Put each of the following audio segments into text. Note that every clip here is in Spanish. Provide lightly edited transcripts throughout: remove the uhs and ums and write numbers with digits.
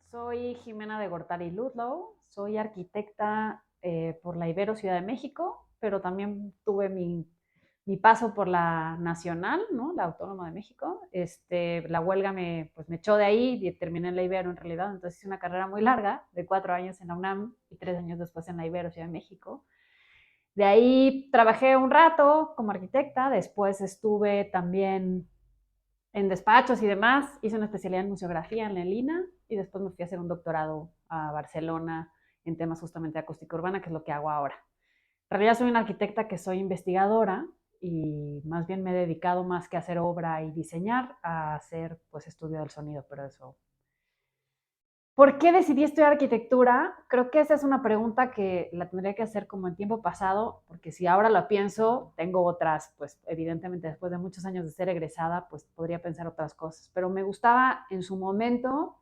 Soy Jimena de Gortari Ludlow, soy arquitecta por la Ibero Ciudad de México, pero también tuve mi paso por la Nacional, ¿no? La Autónoma de México. La huelga pues me echó de ahí y terminé en la Ibero en realidad, entonces hice una carrera muy larga, de 4 años en la UNAM y 3 años después en la Ibero Ciudad de México. De ahí trabajé un rato como arquitecta, después estuve también en despachos y demás. Hice una especialidad en museografía en la ELINA y después me fui a hacer un doctorado a Barcelona en temas justamente de acústica urbana, que es lo que hago ahora. En realidad soy una arquitecta que soy investigadora y más bien me he dedicado más que a hacer obra y diseñar a hacer pues estudio del sonido, pero eso. ¿Por qué decidí estudiar arquitectura? Creo que esa es una pregunta que la tendría que hacer como en tiempo pasado, porque si ahora lo pienso, tengo otras, pues evidentemente después de muchos años de ser egresada, pues podría pensar otras cosas. Pero me gustaba en su momento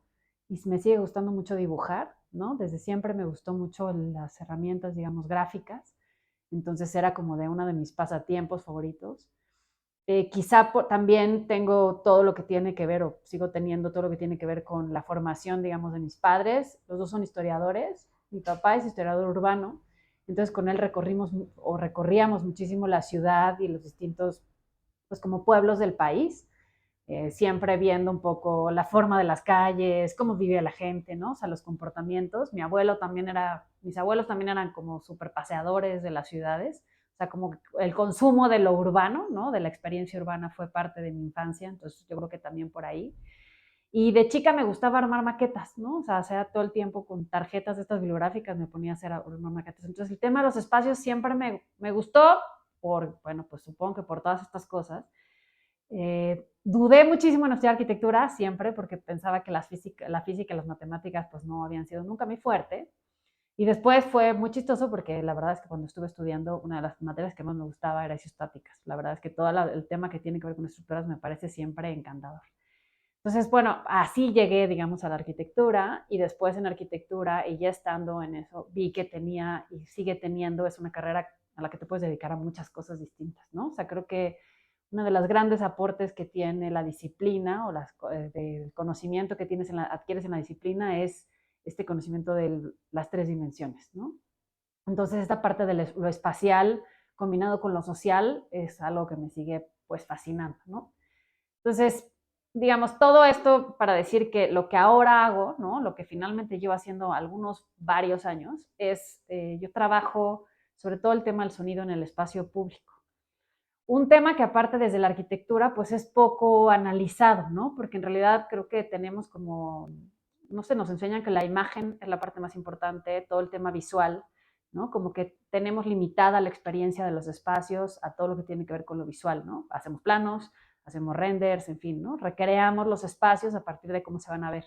y me sigue gustando mucho dibujar, ¿no? Desde siempre me gustó mucho las herramientas, digamos, gráficas. Entonces era como de uno de mis pasatiempos favoritos. Quizá también tengo todo lo que tiene que ver, o sigo teniendo todo lo que tiene que ver con la formación, digamos, de mis padres. Los dos son historiadores. Mi papá es historiador urbano, entonces con él recorrimos o recorríamos muchísimo la ciudad y los distintos, pues como pueblos del país, siempre viendo un poco la forma de las calles, cómo vivía la gente, ¿no? O sea, los comportamientos. Mis abuelos también eran como súper paseadores de las ciudades. O sea, como el consumo de lo urbano, ¿no? De la experiencia urbana fue parte de mi infancia, entonces yo creo que también por ahí. Y de chica me gustaba armar maquetas, ¿no? O sea todo el tiempo con tarjetas de estas bibliográficas me ponía a hacer armar maquetas. Entonces el tema de los espacios siempre me gustó, bueno, pues supongo que por todas estas cosas. Dudé muchísimo en estudiar arquitectura siempre porque pensaba que la física y las matemáticas pues no habían sido nunca mi fuerte. Y después fue muy chistoso porque la verdad es que cuando estuve estudiando, una de las materias que más me gustaba era isostáticas. La verdad es que todo el tema que tiene que ver con estructuras me parece siempre encantador. Entonces, bueno, así llegué, digamos, a la arquitectura y después en arquitectura y ya estando en eso, vi que tenía y sigue teniendo, es una carrera a la que te puedes dedicar a muchas cosas distintas, ¿no? O sea, creo que uno de los grandes aportes que tiene la disciplina o del conocimiento que adquieres en la disciplina es este conocimiento de las tres dimensiones, ¿no? Entonces, esta parte de lo espacial combinado con lo social es algo que me sigue pues fascinando, ¿no? Entonces, digamos, todo esto para decir que lo que ahora hago, ¿no? Lo que finalmente llevo haciendo varios años, yo trabajo sobre todo el tema del sonido en el espacio público. Un tema que aparte desde la arquitectura, pues es poco analizado, ¿no? Porque en realidad creo que tenemos como, no sé, nos enseñan que la imagen es la parte más importante, todo el tema visual, ¿no? Como que tenemos limitada la experiencia de los espacios a todo lo que tiene que ver con lo visual, ¿no? Hacemos planos, hacemos renders, en fin, ¿no? Recreamos los espacios a partir de cómo se van a ver.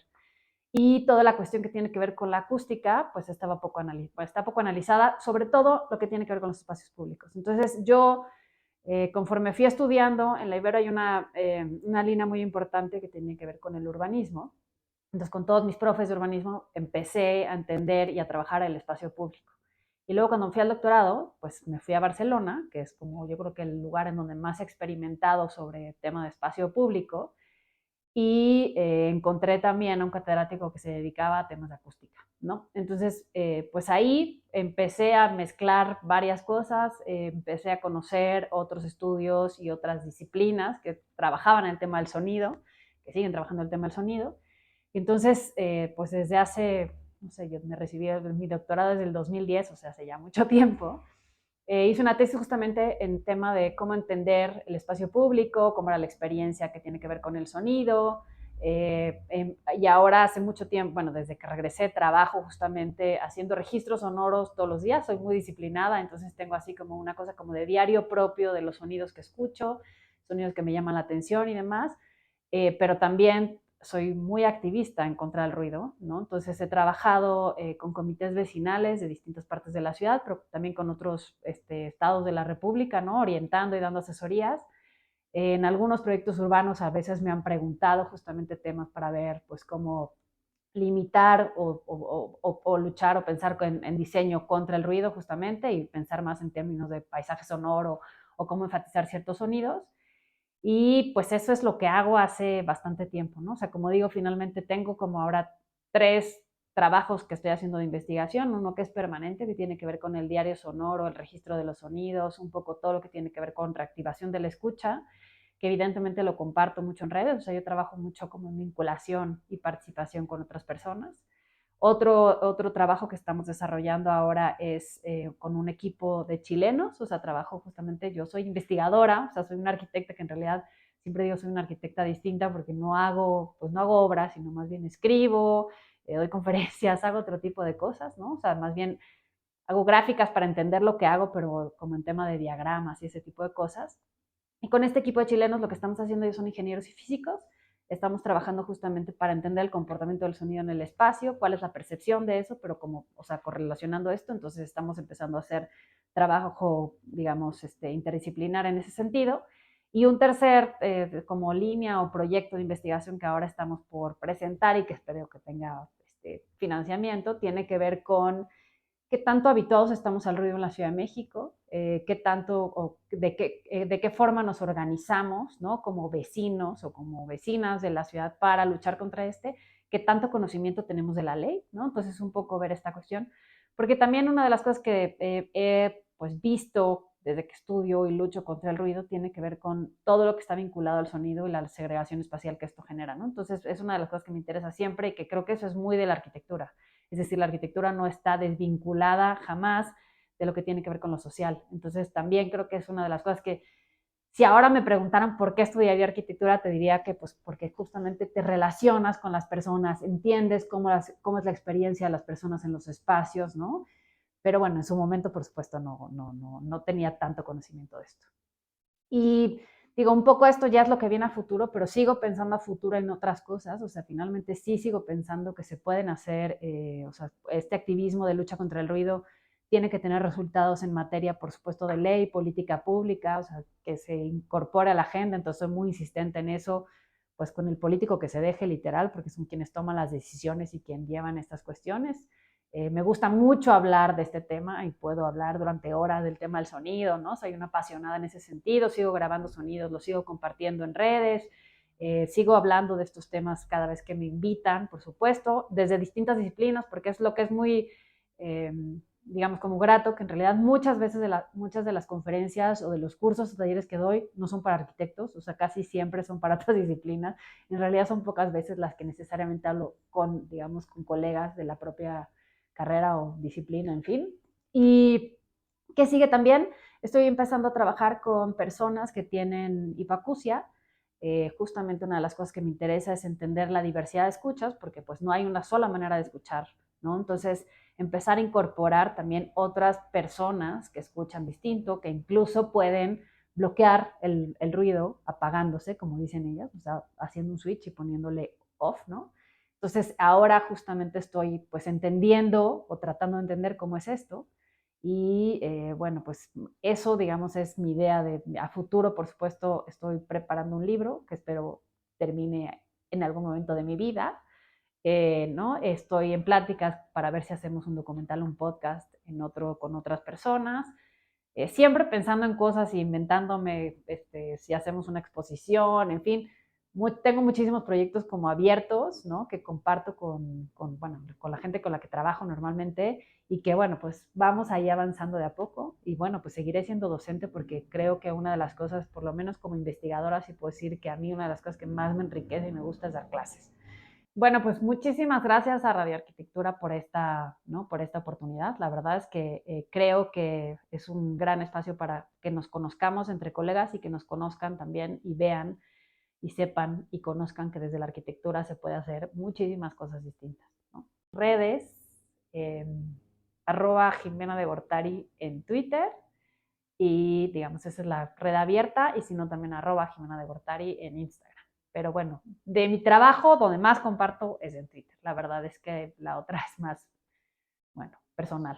Y toda la cuestión que tiene que ver con la acústica, pues está poco analizada, sobre todo lo que tiene que ver con los espacios públicos. Entonces yo conforme fui estudiando, en la Ibero hay una línea muy importante que tiene que ver con el urbanismo. Entonces, con todos mis profes de urbanismo, empecé a entender y a trabajar el espacio público. Y luego cuando fui al doctorado, pues me fui a Barcelona, que es como yo creo que el lugar en donde más he experimentado sobre el tema de espacio público, y encontré también a un catedrático que se dedicaba a temas de acústica, ¿no? Entonces, pues ahí empecé a mezclar varias cosas, empecé a conocer otros estudios y otras disciplinas que trabajaban en el tema del sonido, que siguen trabajando en el tema del sonido. Entonces, pues desde hace, no sé, yo me recibí mi doctorado desde el 2010, o sea, hace ya mucho tiempo. Hice una tesis justamente en tema de cómo entender el espacio público, cómo era la experiencia que tiene que ver con el sonido. Y ahora hace mucho tiempo, bueno, desde que regresé, trabajo justamente haciendo registros sonoros todos los días. Soy muy disciplinada, entonces tengo así como una cosa como de diario propio de los sonidos que escucho, sonidos que me llaman la atención y demás. Pero también soy muy activista en contra del ruido, ¿no? Entonces he trabajado con comités vecinales de distintas partes de la ciudad, pero también con otros estados de la República, ¿no? Orientando y dando asesorías. En algunos proyectos urbanos a veces me han preguntado justamente temas para ver pues cómo limitar o luchar o pensar en diseño contra el ruido justamente y pensar más en términos de paisaje sonoro o cómo enfatizar ciertos sonidos. Y pues eso es lo que hago hace bastante tiempo, ¿no? O sea, como digo, finalmente tengo como ahora 3 trabajos que estoy haciendo de investigación, uno que es permanente, que tiene que ver con el diario sonoro, el registro de los sonidos, un poco todo lo que tiene que ver con reactivación de la escucha, que evidentemente lo comparto mucho en redes, o sea, yo trabajo mucho como en vinculación y participación con otras personas. Otro trabajo que estamos desarrollando ahora es con un equipo de chilenos, o sea, trabajo justamente, yo soy investigadora, o sea, soy una arquitecta que en realidad siempre digo soy una arquitecta distinta porque no hago, pues no hago obras, sino más bien escribo, doy conferencias, hago otro tipo de cosas, ¿no? O sea, más bien hago gráficas para entender lo que hago, pero como en tema de diagramas y ese tipo de cosas. Y con este equipo de chilenos lo que estamos haciendo ellos son ingenieros y físicos. Estamos trabajando justamente para entender el comportamiento del sonido en el espacio, cuál es la percepción de eso, pero como, o sea, correlacionando esto, entonces estamos empezando a hacer trabajo, digamos, interdisciplinar en ese sentido. Y un tercer como línea o proyecto de investigación que ahora estamos por presentar y que espero que tenga financiamiento, tiene que ver con qué tanto habituados estamos al ruido en la Ciudad de México, qué tanto o de qué forma nos organizamos, ¿no? Como vecinos o como vecinas de la ciudad para luchar contra qué tanto conocimiento tenemos de la ley, ¿no? Entonces, un poco ver esta cuestión, porque también una de las cosas que he pues, visto desde que estudio y lucho contra el ruido tiene que ver con todo lo que está vinculado al sonido y la segregación espacial que esto genera, ¿no? Entonces, es una de las cosas que me interesa siempre y que creo que eso es muy de la arquitectura. Es decir, la arquitectura no está desvinculada jamás de lo que tiene que ver con lo social. Entonces, también creo que es una de las cosas que, si ahora me preguntaran por qué estudiaría arquitectura, te diría que pues porque justamente te relacionas con las personas, entiendes cómo es la experiencia de las personas en los espacios, ¿no? Pero bueno, en su momento, por supuesto, no tenía tanto conocimiento de esto. Y digo, un poco esto ya es lo que viene a futuro, pero sigo pensando a futuro en otras cosas, o sea, finalmente sí sigo pensando que se pueden hacer, o sea, este activismo de lucha contra el ruido tiene que tener resultados en materia, por supuesto, de ley, política pública, o sea, que se incorpore a la agenda, entonces soy muy insistente en eso, pues con el político que se deje literal, porque son quienes toman las decisiones y quien llevan estas cuestiones. Me gusta mucho hablar de este tema y puedo hablar durante horas del tema del sonido, ¿no? Soy una apasionada en ese sentido, sigo grabando sonidos, los sigo compartiendo en redes, sigo hablando de estos temas cada vez que me invitan, por supuesto, desde distintas disciplinas, porque es lo que es muy, digamos, como grato, que en realidad muchas veces muchas de las conferencias o de los cursos o talleres que doy no son para arquitectos, o sea, casi siempre son para otras disciplinas. En realidad son pocas veces las que necesariamente hablo con, digamos, con colegas de la propia carrera o disciplina, en fin. Y que sigue también, estoy empezando a trabajar con personas que tienen hipacusia. Justamente una de las cosas que me interesa es entender la diversidad de escuchas, porque pues no hay una sola manera de escuchar, ¿no? Entonces, empezar a incorporar también otras personas que escuchan distinto, que incluso pueden bloquear el ruido apagándose, como dicen ellas, o sea, haciendo un switch y poniéndole off, ¿no? Entonces, ahora justamente estoy pues entendiendo o tratando de entender cómo es esto. Y bueno, pues eso, digamos, es mi idea de a futuro. Por supuesto, estoy preparando un libro que espero termine en algún momento de mi vida, ¿no? Estoy en pláticas para ver si hacemos un documental, un podcast con otras personas. Siempre pensando en cosas e inventándome si hacemos una exposición, en fin. Tengo muchísimos proyectos como abiertos, ¿no? Que comparto bueno, con la gente con la que trabajo normalmente y que, bueno, pues vamos ahí avanzando de a poco y, bueno, pues seguiré siendo docente porque creo que una de las cosas, por lo menos como investigadora, sí puedo decir que a mí una de las cosas que más me enriquece y me gusta es dar clases. Bueno, pues muchísimas gracias a Radio Arquitectura por ¿no? Por esta oportunidad. La verdad es que creo que es un gran espacio para que nos conozcamos entre colegas y que nos conozcan también y vean y sepan y conozcan que desde la arquitectura se puede hacer muchísimas cosas distintas, ¿no? Redes, eh, @Jimena de Gortari en Twitter y digamos, esa es la red abierta y si no también @Jimena de Gortari en Instagram. Pero bueno, de mi trabajo, donde más comparto es en Twitter. La verdad es que la otra es más, bueno, personal.